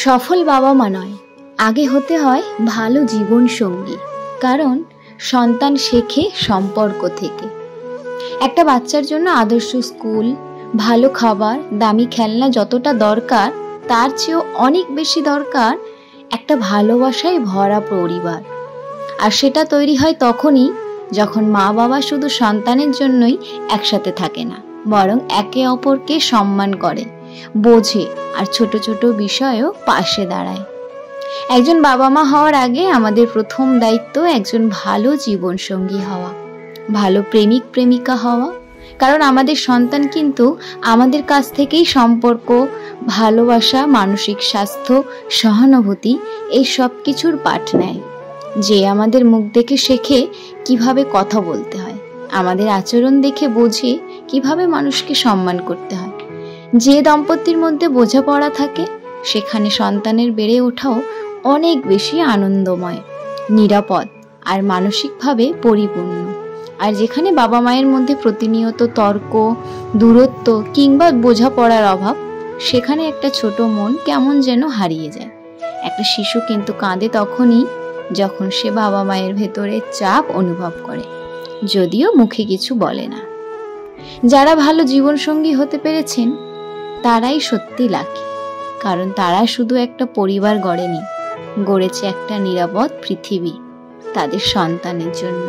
সফল বাবা মা নয়, আগে হতে হয় ভালো জীবন সঙ্গী। কারণ সন্তান শেখে সম্পর্ক থেকে। একটা বাচ্চার জন্য আদর্শ স্কুল, ভালো খাবার, দামি খেলনা যতটা দরকার, তার চেয়েও অনেক বেশি দরকার একটা ভালোবাসায় ভরা পরিবার। আর সেটা তৈরি হয় তখনই যখন মা বাবা শুধু সন্তানের জন্যই একসাথে থাকে না, বরং একে অপরকে সম্মান করে, বোঝে আর ছোট ছোট বিষয়েও পাশে দাঁড়ায়। একজন বাবা মা হওয়ার আগে আমাদের প্রথম দায়িত্ব একজন ভালো জীবনসঙ্গী হওয়া, ভালো প্রেমিক প্রেমিকা হওয়া। কারণ আমাদের সন্তান কিন্তু আমাদের কাছ থেকেই সম্পর্ক, ভালোবাসা, মানসিক স্বাস্থ্য, সহানুভূতি এই সব কিছুর পাঠ নেয়। যে আমাদের মুখ দেখে শেখে কিভাবে কথা বলতে হয়, আমাদের আচরণ দেখে বোঝে কিভাবে মানুষকে সম্মান করতে হয়। যে দম্পতির মধ্যে বোঝাপড়া থাকে, সেখানে সন্তানের বেড়ে ওঠাও অনেক বেশি আনন্দময়, নিরাপদ আর মানসিকভাবে পরিপূর্ণ। আর যেখানে বাবা মায়ের মধ্যে প্রতিনিয়ত তর্ক, দূরত্ব কিংবা বোঝাপড়ার অভাব, সেখানে একটা ছোট মন কেমন যেন হারিয়ে যায়। একটা শিশু কিন্তু কাঁদে তখনই যখন সে বাবা মায়ের ভেতরে চাপ অনুভব করে, যদিও মুখে কিছু বলে না। যারা ভালো জীবনসঙ্গী হতে পেরেছেন তারাই সত্যি লাকি। কারণ তারা শুধু একটা পরিবার গড়েনি, গড়েছে একটা নিরাপদ পৃথিবী তাদের সন্তানের জন্য।